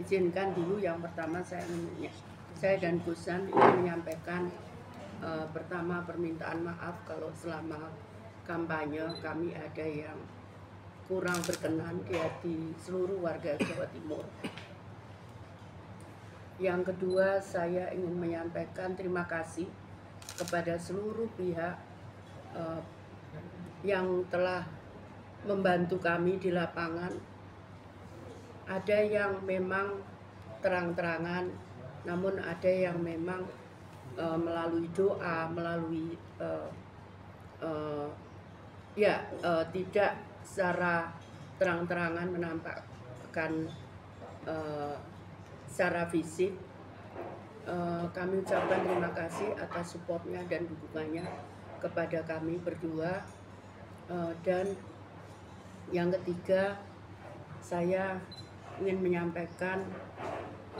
izinkan dulu yang pertama saya dan Gusan ingin menyampaikan pertama permintaan maaf kalau selama kampanye kami ada yang kurang berkenan di hati seluruh warga Jawa Timur. Yang kedua, saya ingin menyampaikan terima kasih kepada seluruh pihak yang telah membantu kami di lapangan. Ada yang memang terang-terangan, namun ada yang memang melalui doa, melalui tidak secara terang-terangan menampakkan secara fisik. Kami ucapkan terima kasih atas supportnya dan dukungannya kepada kami berdua. Dan yang ketiga, saya ingin menyampaikan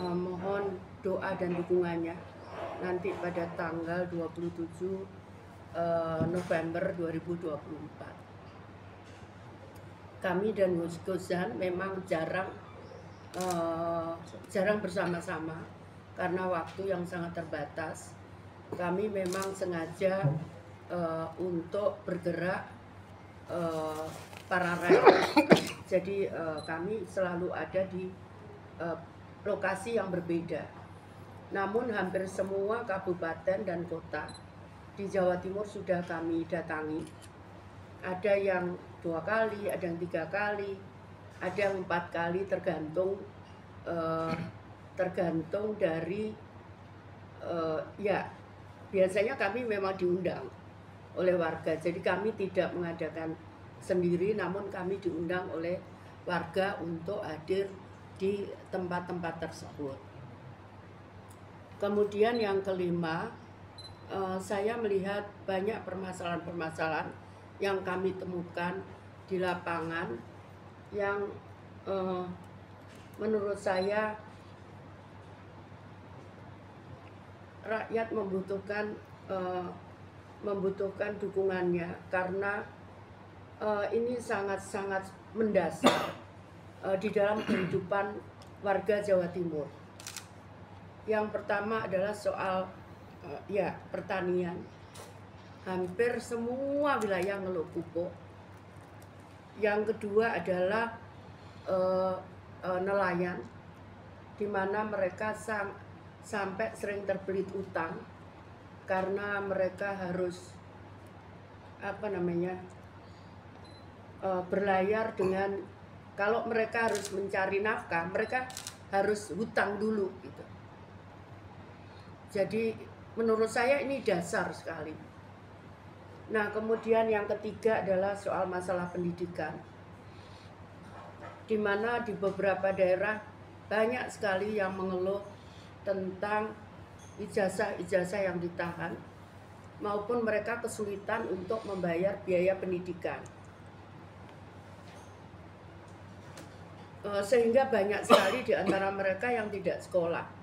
mohon doa dan dukungannya nanti pada tanggal 27 November 2024. Kami dan Gusan memang jarang bersama-sama karena waktu yang sangat terbatas. Kami memang sengaja untuk bergerak paralel. Jadi kami selalu ada di lokasi yang berbeda. Namun hampir semua kabupaten dan kota di Jawa Timur sudah kami datangi. Ada yang 2 kali, ada yang 3 kali, ada yang 4 kali, tergantung dari biasanya kami memang diundang oleh warga. Jadi kami tidak mengadakan sendiri, namun kami diundang oleh warga untuk hadir di tempat-tempat tersebut. Kemudian yang kelima, saya melihat banyak permasalahan-permasalahan yang kami temukan di lapangan yang menurut saya rakyat membutuhkan dukungannya karena ini sangat-sangat mendasar di dalam kehidupan warga Jawa Timur. Yang pertama adalah soal pertanian. Hampir semua wilayah ngeluh pupuk. Yang kedua adalah nelayan, di mana mereka sampai sering terbelit utang karena mereka harus berlayar dengan, kalau mereka harus mencari nafkah, mereka harus hutang dulu gitu. Jadi menurut saya ini dasar sekali. Nah, kemudian yang ketiga adalah soal masalah pendidikan, di mana di beberapa daerah banyak sekali yang mengeluh tentang ijazah-ijazah yang ditahan, maupun mereka kesulitan untuk membayar biaya pendidikan. Sehingga banyak sekali di antara mereka yang tidak sekolah.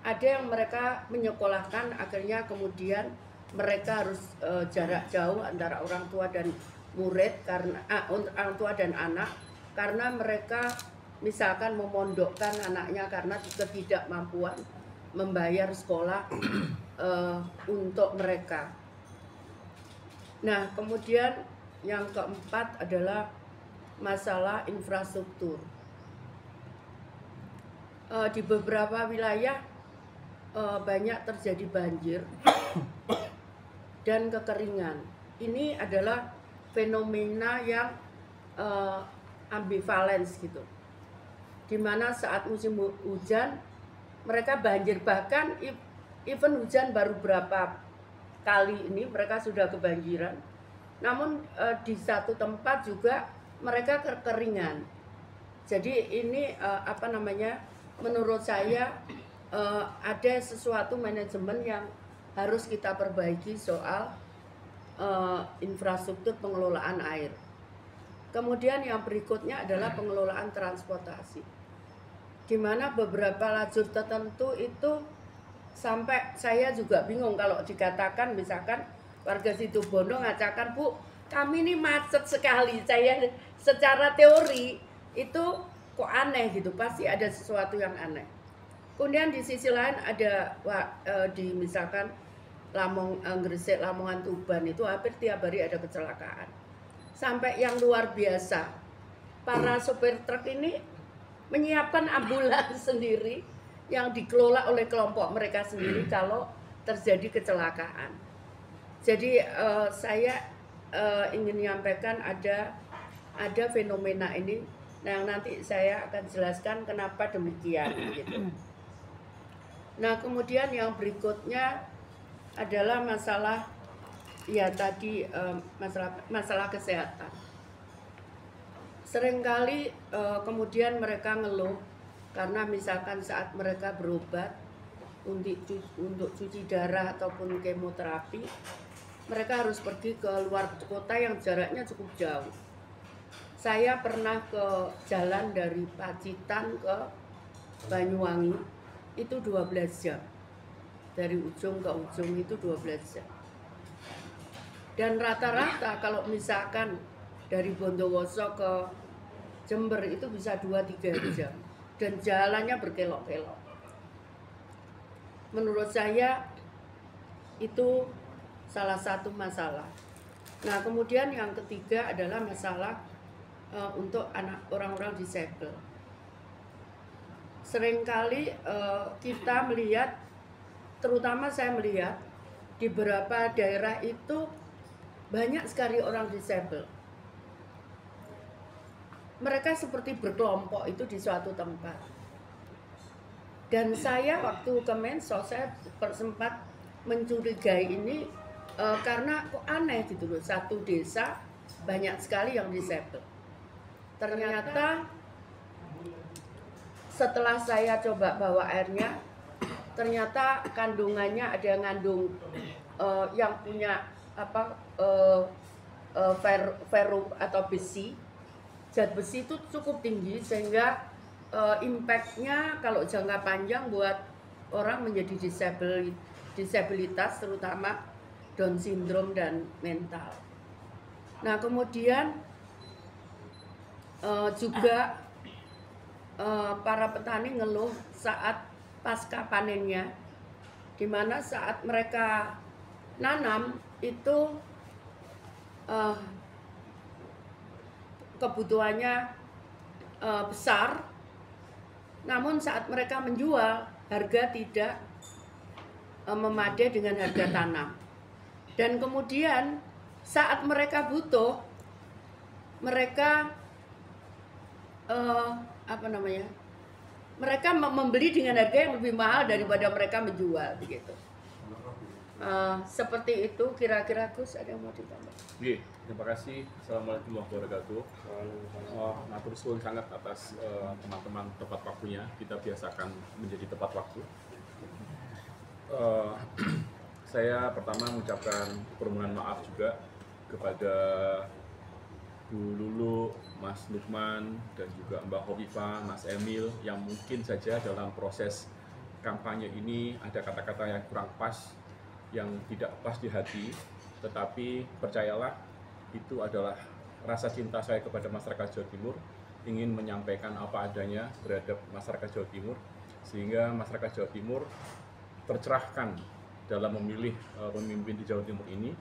Ada yang mereka menyekolahkan, akhirnya kemudian mereka harus jarak jauh antara orang tua dan murid, karena orang tua dan anak, karena mereka misalkan memondokkan anaknya karena ketidakmampuan membayar sekolah untuk mereka. Nah, kemudian yang keempat adalah masalah infrastruktur. Di beberapa wilayah banyak terjadi banjir dan kekeringan. Ini adalah fenomena yang ambivalens gitu, dimana saat musim hujan mereka banjir, bahkan even hujan baru berapa kali ini mereka sudah kebanjiran. Namun di satu tempat juga mereka kekeringan. Jadi ini menurut saya ada sesuatu manajemen yang harus kita perbaiki soal infrastruktur pengelolaan air. Kemudian yang berikutnya adalah pengelolaan transportasi, di mana beberapa lajur tertentu itu sampai saya juga bingung kalau dikatakan, misalkan warga Situbondo ngatakan, "Bu, kami ini macet sekali." Saya secara teori itu kok aneh gitu, pasti ada sesuatu yang aneh. Kemudian di sisi lain ada di misalkan Gresik, Lamongan, Tuban itu hampir tiap hari ada kecelakaan. Sampai yang luar biasa, para sopir truk ini menyiapkan ambulans sendiri yang dikelola oleh kelompok mereka sendiri kalau terjadi kecelakaan. Jadi saya ingin menyampaikan ada fenomena ini, yang nanti saya akan jelaskan kenapa demikian gitu. Nah, kemudian yang berikutnya adalah masalah ya tadi masalah kesehatan. Seringkali kemudian mereka ngeluh karena misalkan saat mereka berobat untuk cuci darah ataupun kemoterapi, mereka harus pergi ke luar kota yang jaraknya cukup jauh. Saya pernah ke jalan dari Pacitan ke Banyuwangi itu 12 jam. Dari ujung ke ujung itu 12 jam. Dan rata-rata kalau misalkan dari Bondowoso ke Jember itu bisa 2-3 jam. Dan jalannya berkelok-kelok. Menurut saya itu salah satu masalah. Nah, kemudian yang ketiga adalah masalah untuk orang-orang disabel. Seringkali kita melihat, terutama saya melihat di beberapa daerah itu banyak sekali orang disabel. Mereka seperti berkelompok itu di suatu tempat. Dan saya waktu ke Mensos, saya sempat mencurigai ini karena kok aneh gitu loh, satu desa banyak sekali yang disabel. Ternyata setelah saya coba bawa airnya, ternyata kandungannya ada yang ngandung yang punya ferrum atau besi. Zat besi itu cukup tinggi sehingga impact-nya kalau jangka panjang buat orang menjadi disabilitas, terutama Down syndrome dan mental. Nah, kemudian juga para petani ngeluh saat pasca panennya, di mana saat mereka nanam itu kebutuhannya besar, namun saat mereka menjual harga tidak memadai dengan harga tanam. Dan kemudian saat mereka butuh, mereka mereka membeli dengan harga yang lebih mahal daripada mereka menjual begitu. Seperti itu kira-kira. Gus, ada yang mau ditambah? Oke, terima kasih. Assalamualaikum warahmatullahi wabarakatuh. Matur suwun sangat atas teman-teman tepat waktunya. Kita biasakan menjadi tepat waktu. Saya pertama mengucapkan permohonan maaf juga kepada Bu Lulu, Mas Lukman, dan juga Mbak Hovifah, Mas Emil, yang mungkin saja dalam proses kampanye ini ada kata-kata yang kurang pas, yang tidak pas di hati, tetapi percayalah itu adalah rasa cinta saya kepada masyarakat Jawa Timur, ingin menyampaikan apa adanya terhadap masyarakat Jawa Timur, sehingga masyarakat Jawa Timur tercerahkan dalam memilih pemimpin di Jawa Timur ini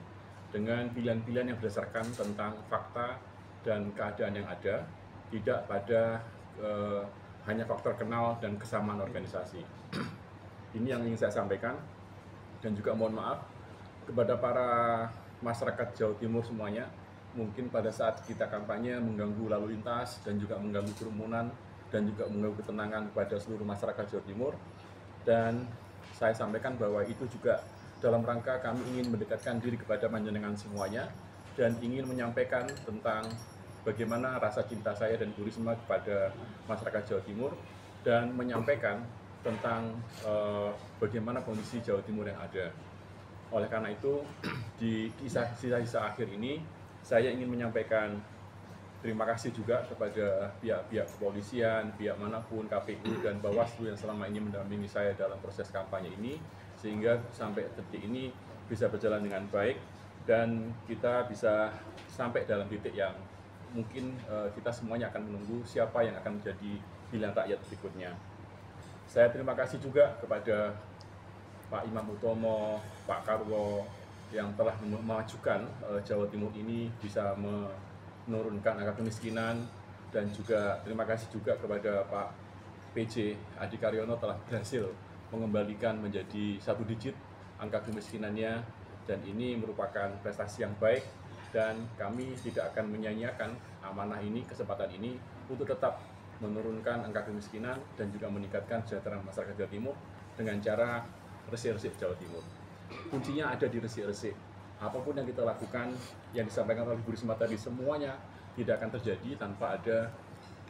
dengan pilihan-pilihan yang berdasarkan tentang fakta dan keadaan yang ada, tidak pada hanya faktor kenal dan kesamaan organisasi. Ini yang ingin saya sampaikan. Dan juga mohon maaf kepada para masyarakat Jawa Timur semuanya, mungkin pada saat kita kampanye mengganggu lalu lintas dan juga mengganggu kerumunan dan juga mengganggu ketenangan kepada seluruh masyarakat Jawa Timur. Dan saya sampaikan bahwa itu juga dalam rangka kami ingin mendekatkan diri kepada panjenengan semuanya dan ingin menyampaikan tentang bagaimana rasa cinta saya dan Bu Risma kepada masyarakat Jawa Timur, dan menyampaikan tentang bagaimana kondisi Jawa Timur yang ada. Oleh karena itu, di sisa-sisa akhir ini, saya ingin menyampaikan terima kasih juga kepada pihak-pihak kepolisian, pihak manapun, KPU dan Bawaslu yang selama ini mendampingi saya dalam proses kampanye ini, sehingga sampai detik ini bisa berjalan dengan baik dan kita bisa sampai dalam titik yang mungkin kita semuanya akan menunggu siapa yang akan menjadi pilihan rakyat berikutnya. Saya terima kasih juga kepada Pak Imam Utomo, Pak Karwo yang telah memajukan Jawa Timur ini bisa menurunkan angka kemiskinan, dan juga terima kasih juga kepada Pak PJ Adi Karyono telah berhasil mengembalikan menjadi 1 digit angka kemiskinannya, dan ini merupakan prestasi yang baik, dan kami tidak akan menyia-nyiakan amanah ini, kesempatan ini untuk tetap menurunkan angka kemiskinan dan juga meningkatkan kesejahteraan masyarakat Jawa Timur dengan cara resik-resik Jawa Timur. Kuncinya ada di resik-resik. Apapun yang kita lakukan, yang disampaikan oleh Bu Risma tadi, semuanya tidak akan terjadi tanpa ada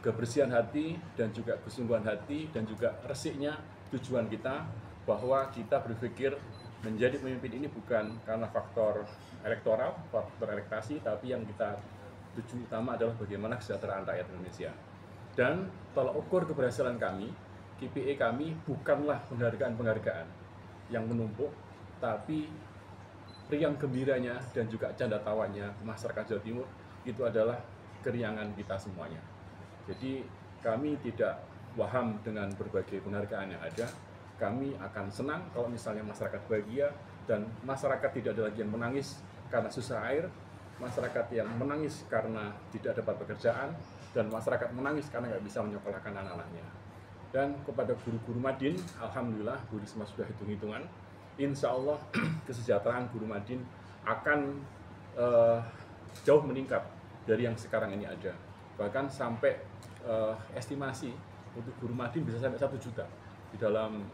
kebersihan hati dan juga kesungguhan hati dan juga resiknya tujuan kita, bahwa kita berpikir menjadi pemimpin ini bukan karena faktor elektoral, faktor elektasi, tapi yang kita tuju utama adalah bagaimana kesejahteraan rakyat Indonesia. Dan tolak ukur keberhasilan kami, KPI kami bukanlah penghargaan-penghargaan yang menumpuk, tapi riang gembiranya dan juga canda tawanya masyarakat Jawa Timur itu adalah keriangan kita semuanya. Jadi kami tidak waham dengan berbagai penghargaan yang ada. Kami akan senang kalau misalnya masyarakat bahagia dan masyarakat tidak ada lagi yang menangis karena susah air, masyarakat yang menangis karena tidak dapat pekerjaan, dan masyarakat menangis karena nggak bisa menyekolahkan anak-anaknya. Dan kepada guru-guru Madin, alhamdulillah Bu Risma sudah hitung-hitungan, insya Allah kesejahteraan guru Madin akan jauh meningkat dari yang sekarang ini ada. Bahkan sampai estimasi untuk guru Madin bisa sampai 1 juta di dalam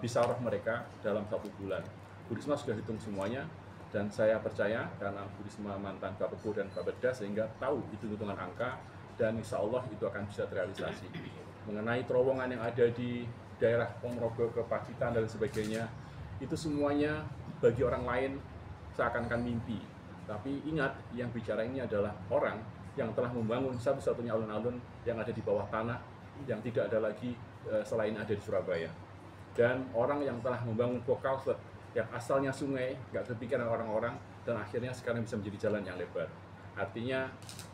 bisaroh mereka dalam 1 bulan. Bu Risma sudah hitung semuanya, dan saya percaya karena Bu Risma mantan Bapeko dan Bapeda sehingga tahu hitung-hitungan angka, dan insya Allah itu akan bisa terrealisasi. Mengenai terowongan yang ada di daerah Ponorogo ke Pacitan dan sebagainya, itu semuanya bagi orang lain seakan-akan mimpi. Tapi ingat, yang bicara ini adalah orang yang telah membangun satu-satunya alun-alun yang ada di bawah tanah, yang tidak ada lagi selain ada di Surabaya. Dan orang yang telah membangun Bokalslet yang asalnya sungai, nggak kepikiran orang-orang, dan akhirnya sekarang bisa menjadi jalan yang lebar. Artinya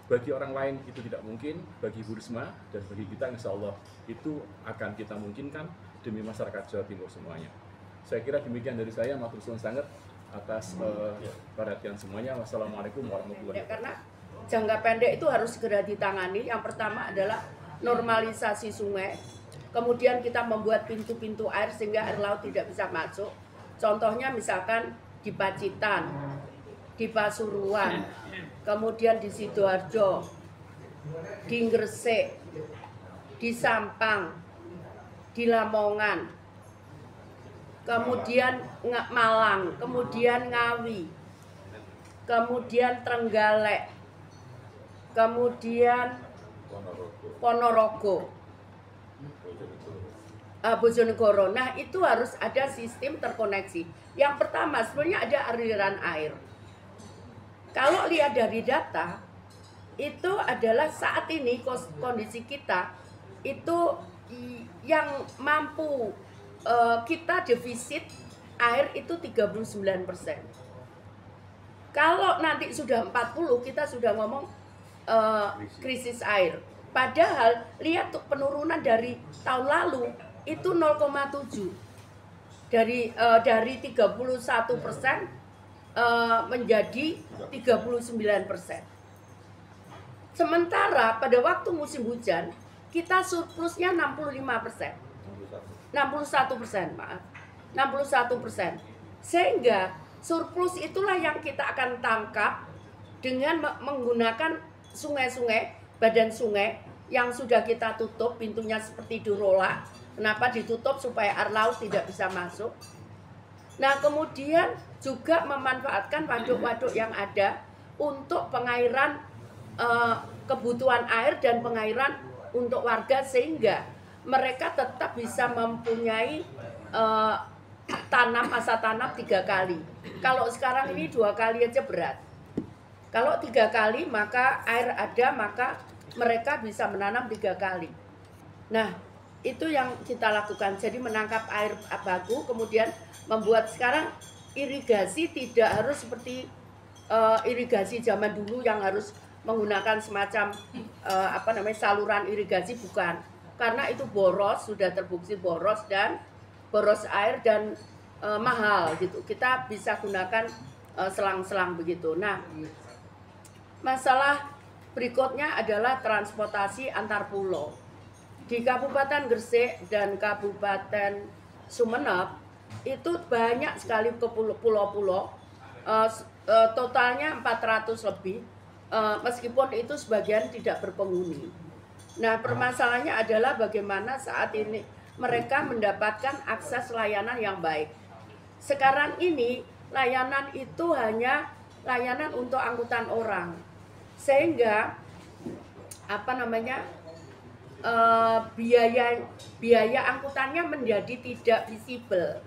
bagi orang lain itu tidak mungkin, bagi Bu Risma dan bagi kita insya Allah itu akan kita mungkinkan demi masyarakat Jawa Timur semuanya. Saya kira demikian dari saya, matur suwun sangat atas perhatian semuanya. Wassalamualaikum warahmatullahi wabarakatuh. Karena jangka pendek itu harus segera ditangani. Yang pertama adalah normalisasi sungai, kemudian kita membuat pintu-pintu air sehingga air laut tidak bisa masuk. Contohnya misalkan di Pacitan, di Pasuruan, kemudian di Sidoarjo, di Gresik, di Sampang, di Lamongan, kemudian Malang, kemudian Ngawi, kemudian Trenggalek, kemudian Ponorogo, Bojonegoro. Nah, itu harus ada sistem terkoneksi. Yang pertama sebenarnya ada aliran air. Kalau lihat dari data, itu adalah saat ini kondisi kita itu yang mampu kita defisit air itu 39%. Kalau nanti sudah 40, kita sudah ngomong krisis air. Padahal lihat tuh penurunan dari tahun lalu itu 0,7 dari 31% menjadi 39%. Sementara pada waktu musim hujan kita surplusnya 65%, 61%, maaf, 61%. Sehingga surplus itulah yang kita akan tangkap dengan menggunakan sungai-sungai, badan sungai yang sudah kita tutup pintunya seperti Durola. Kenapa ditutup? Supaya air laut tidak bisa masuk. Nah, kemudian juga memanfaatkan waduk-waduk yang ada untuk pengairan kebutuhan air dan pengairan untuk warga, sehingga mereka tetap bisa mempunyai masa tanam 3 kali. Kalau sekarang ini 2 kali aja berat. Kalau 3 kali maka air ada, maka mereka bisa menanam 3 kali. Nah, itu yang kita lakukan. Jadi menangkap air baku, kemudian membuat sekarang irigasi tidak harus seperti irigasi zaman dulu yang harus menggunakan semacam saluran irigasi, bukan. Karena itu boros, sudah terbukti boros dan boros air dan mahal gitu. Kita bisa gunakan selang-selang begitu. Nah, masalah berikutnya adalah transportasi antar pulau. Di Kabupaten Gresik dan Kabupaten Sumeneb itu banyak sekali ke pulau-pulau, totalnya 400 lebih, meskipun itu sebagian tidak berpenghuni. Nah, permasalahannya adalah bagaimana saat ini mereka mendapatkan akses layanan yang baik. Sekarang ini layanan itu hanya layanan untuk angkutan orang, sehingga biaya angkutannya menjadi tidak visible.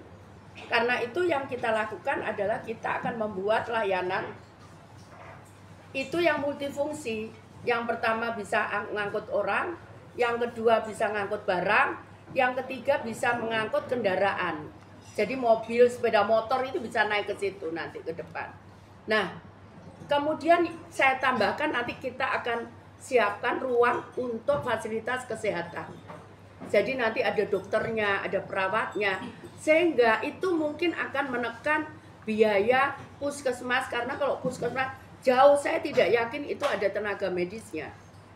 Karena itu yang kita lakukan adalah kita akan membuat layanan itu yang multifungsi. Yang pertama bisa mengangkut orang, yang kedua bisa mengangkut barang, yang ketiga bisa mengangkut kendaraan. Jadi mobil, sepeda motor itu bisa naik ke situ nanti ke depan. Nah, kemudian saya tambahkan nanti kita akan siapkan ruang untuk fasilitas kesehatan. Jadi nanti ada dokternya, ada perawatnya, sehingga itu mungkin akan menekan biaya puskesmas, karena kalau puskesmas jauh saya tidak yakin itu ada tenaga medisnya.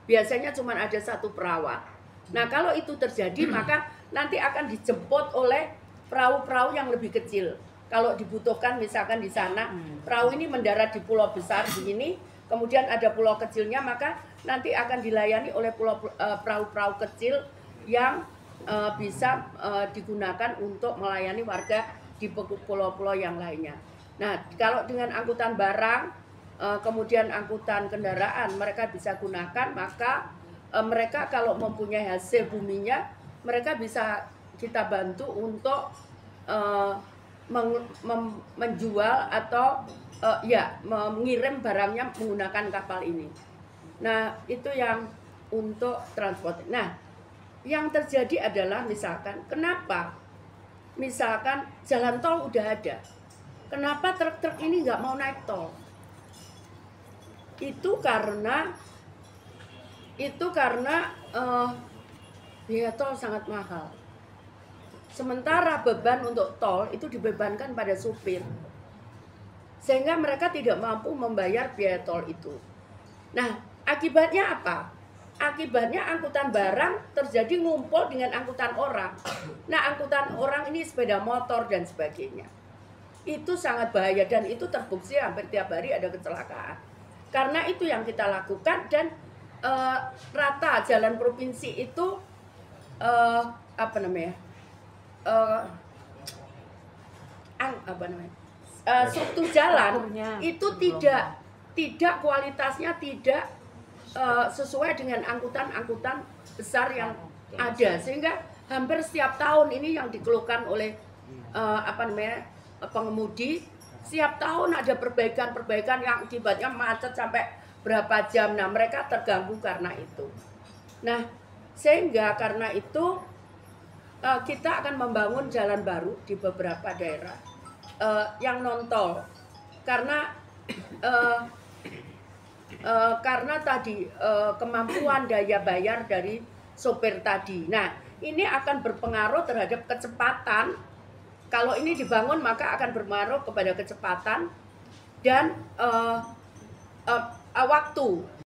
Biasanya cuma ada satu perawat. Nah, kalau itu terjadi maka nanti akan dijemput oleh perahu-perahu yang lebih kecil. Kalau dibutuhkan misalkan di sana perahu ini mendarat di pulau besar begini, kemudian ada pulau kecilnya, maka nanti akan dilayani oleh perahu-perahu kecil yang bisa digunakan untuk melayani warga di pulau-pulau yang lainnya. Nah, kalau dengan angkutan barang, kemudian angkutan kendaraan mereka bisa gunakan, maka mereka kalau mempunyai hasil buminya, mereka bisa kita bantu untuk menjual atau mengirim barangnya menggunakan kapal ini. Nah, itu yang untuk transport. Nah, yang terjadi adalah misalkan jalan tol udah ada, kenapa truk-truk ini nggak mau naik tol? Itu karena biaya tol sangat mahal. Sementara beban untuk tol itu dibebankan pada supir, sehingga mereka tidak mampu membayar biaya tol itu. Nah, akibatnya apa? Akibatnya angkutan barang terjadi ngumpul dengan angkutan orang. Nah, angkutan orang ini sepeda motor dan sebagainya. Itu sangat bahaya dan itu terbukti hampir tiap hari ada kecelakaan. Karena itu yang kita lakukan, dan rata jalan provinsi itu struktur jalan itu tidak kualitasnya tidak sesuai dengan angkutan-angkutan besar yang ada, sehingga hampir setiap tahun ini yang dikeluhkan oleh pengemudi, setiap tahun ada perbaikan yang akibatnya macet sampai berapa jam. Nah, mereka terganggu karena itu. Nah, sehingga karena itu kita akan membangun jalan baru di beberapa daerah yang non tol, karena tadi kemampuan daya bayar dari sopir tadi. Nah, ini akan berpengaruh terhadap kecepatan. Kalau ini dibangun maka akan berpengaruh kepada kecepatan dan waktu.